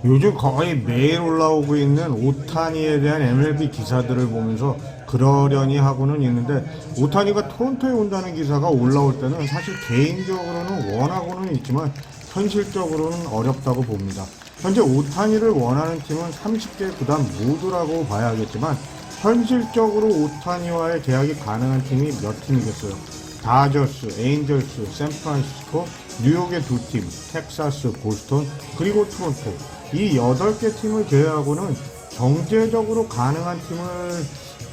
요즘 거의 매일 올라오고 있는 오타니에 대한 MLB 기사들을 보면서 그러려니 하고는 있는데, 오타니가 토론토에 온다는 기사가 올라올 때는 사실 개인적으로는 원하고는 있지만 현실적으로는 어렵다고 봅니다. 현재 오타니를 원하는 팀은 30개 구단 모두라고 봐야겠지만, 현실적으로 오타니와의 계약이 가능한 팀이 몇 팀이겠어요. 다저스, 에인절스, 샌프란시스코, 뉴욕의 두 팀, 텍사스, 보스턴, 그리고 토론토. 이 8개 팀을 제외하고는 경제적으로 가능한 팀을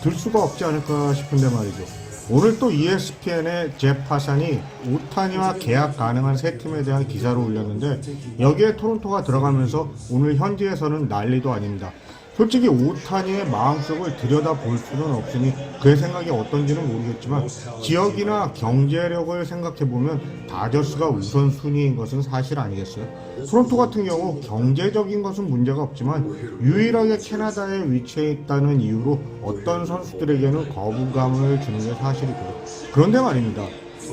들 수가 없지 않을까 싶은데 말이죠. 오늘 또 ESPN의 제 파산이 오타니와 계약 가능한 세 팀에 대한 기사를 올렸는데, 여기에 토론토가 들어가면서 오늘 현지에서는 난리도 아닙니다. 솔직히 오타니의 마음속을 들여다볼 수는 없으니 그의 생각이 어떤지는 모르겠지만, 지역이나 경제력을 생각해보면 다저스가 우선순위인 것은 사실 아니겠어요? 토론토 같은 경우 경제적인 것은 문제가 없지만 유일하게 캐나다에 위치해 있다는 이유로 어떤 선수들에게는 거부감을 주는 게 사실이고요. 그런데 말입니다.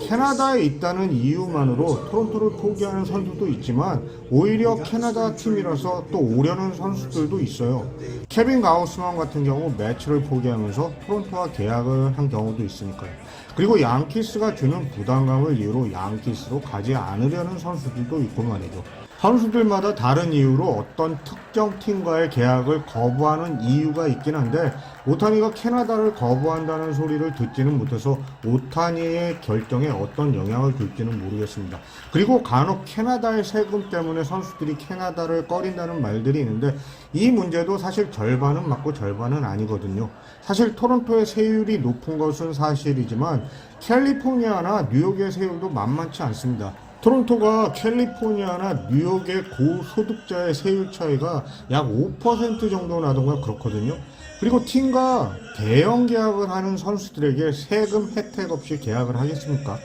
캐나다에 있다는 이유만으로 토론토를 포기하는 선수도 있지만 오히려 캐나다 팀이라서 또 오려는 선수들도 있어요. 케빈 가우스만 같은 경우 매치를 포기하면서 토론토와 계약을 한 경우도 있으니까요. 그리고 양키스가 주는 부담감을 이유로 양키스로 가지 않으려는 선수들도 있고 말이죠. 선수들마다 다른 이유로 어떤 특정 팀과의 계약을 거부하는 이유가 있긴 한데, 오타니가 캐나다를 거부한다는 소리를 듣지는 못해서 오타니의 결정에 어떤 영향을 줄지는 모르겠습니다. 그리고 간혹 캐나다의 세금 때문에 선수들이 캐나다를 꺼린다는 말들이 있는데, 이 문제도 사실 절반은 맞고 절반은 아니거든요. 사실 토론토의 세율이 높은 것은 사실이지만 캘리포니아나 뉴욕의 세율도 만만치 않습니다. 토론토가 캘리포니아나 뉴욕의 고소득자의 세율 차이가 약 5% 정도 나던가 그렇거든요. 그리고 팀과 대형 계약을 하는 선수들에게 세금 혜택 없이 계약을 하겠습니까?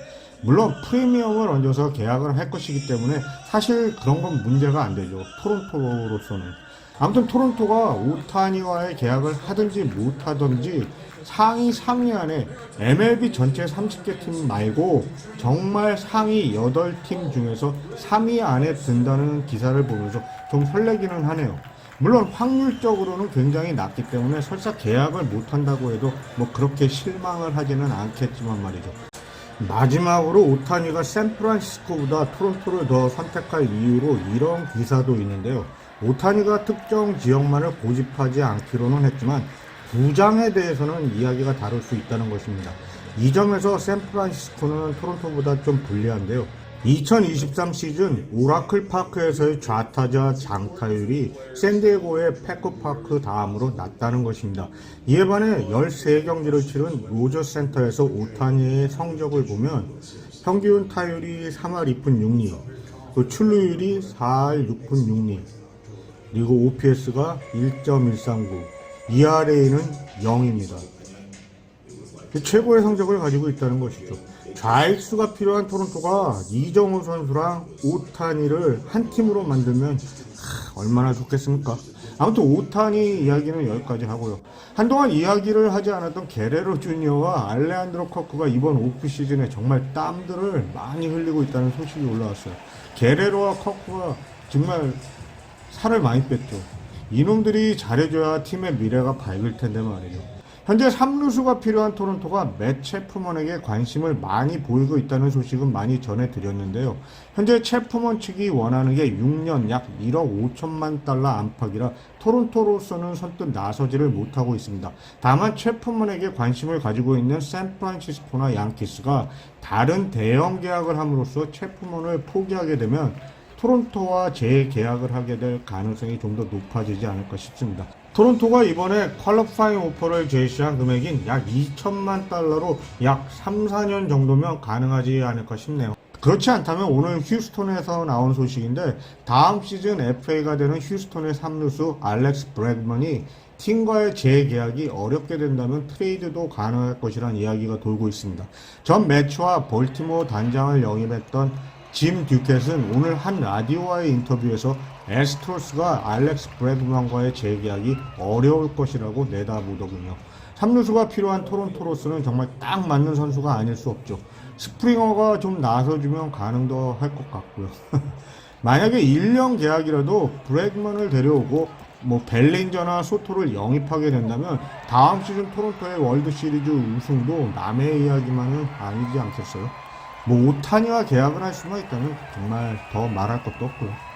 물론 프리미엄을 얹어서 계약을 할 것이기 때문에 사실 그런 건 문제가 안 되죠. 토론토로서는. 아무튼 토론토가 오타니와의 계약을 하든지 못하든지 상위 3위 안에 MLB 전체 30개 팀 말고 정말 상위 8팀 중에서 3위 안에 든다는 기사를 보면서 좀 설레기는 하네요. 물론 확률적으로는 굉장히 낮기 때문에 설사 계약을 못한다고 해도 뭐 그렇게 실망을 하지는 않겠지만 말이죠. 마지막으로 오타니가 샌프란시스코보다 토론토를 더 선택할 이유로 이런 기사도 있는데요. 오타니가 특정 지역만을 고집하지 않기로는 했지만 부장에 대해서는 이야기가 다를 수 있다는 것입니다. 이 점에서 샌프란시스코는 토론토보다 좀 불리한데요. 2023 시즌 오라클 파크에서의 좌타자 장타율이 샌디에고의 패커파크 다음으로 낮다는 것입니다. 이에 반해 13경기를 치른 로저 센터에서 오타니의 성적을 보면 평균 타율이 3할 2푼 6리, 또 출루율이 4할 6푼 6리, 그리고 OPS가 1.139, ERA는 0입니다. 최고의 성적을 가지고 있다는 것이죠. 좌익수가 필요한 토론토가 이정우 선수랑 오타니를 한 팀으로 만들면 얼마나 좋겠습니까? 아무튼 오타니 이야기는 여기까지 하고요. 한동안 이야기를 하지 않았던 게레로 주니어와 알레한드로 커크가 이번 오프 시즌에 정말 땀들을 많이 흘리고 있다는 소식이 올라왔어요. 게레로와 커크가 정말 살을 많이 뺐죠. 이놈들이 잘해줘야 팀의 미래가 밝을 텐데 말이죠. 현재 3루수가 필요한 토론토가 맷 체프먼에게 관심을 많이 보이고 있다는 소식은 많이 전해드렸는데요. 현재 체프먼 측이 원하는 게 6년 약 1억 5천만 달러 안팎이라 토론토로서는 선뜻 나서지를 못하고 있습니다. 다만 체프먼에게 관심을 가지고 있는 샌프란시스코나 양키스가 다른 대형 계약을 함으로써 체프먼을 포기하게 되면 토론토와 재계약을 하게 될 가능성이 좀 더 높아지지 않을까 싶습니다. 토론토가 이번에 퀄리파잉 오퍼를 제시한 금액인 약 2천만 달러로 약 3, 4년 정도면 가능하지 않을까 싶네요. 그렇지 않다면 오늘 휴스톤에서 나온 소식인데, 다음 시즌 FA가 되는 휴스톤의 3루수 알렉스 브래드먼이 팀과의 재계약이 어렵게 된다면 트레이드도 가능할 것이란 이야기가 돌고 있습니다. 전 매치와 볼티모어 단장을 영입했던 짐 듀켓은 오늘 한 라디오와의 인터뷰에서 애스트로스가 알렉스 브래드먼과의 재계약이 어려울 것이라고 내다보더군요. 3루수가 필요한 토론토로서는 정말 딱 맞는 선수가 아닐 수 없죠. 스프링어가 좀 나서주면 가능도 할 것 같고요. 만약에 1년 계약이라도 브렉먼을 데려오고 뭐 벨린저나 소토를 영입하게 된다면 다음 시즌 토론토의 월드 시리즈 우승도 남의 이야기만은 아니지 않겠어요. 뭐 오타니와 계약을 할 수만 있다면 정말 더 말할 것도 없고요.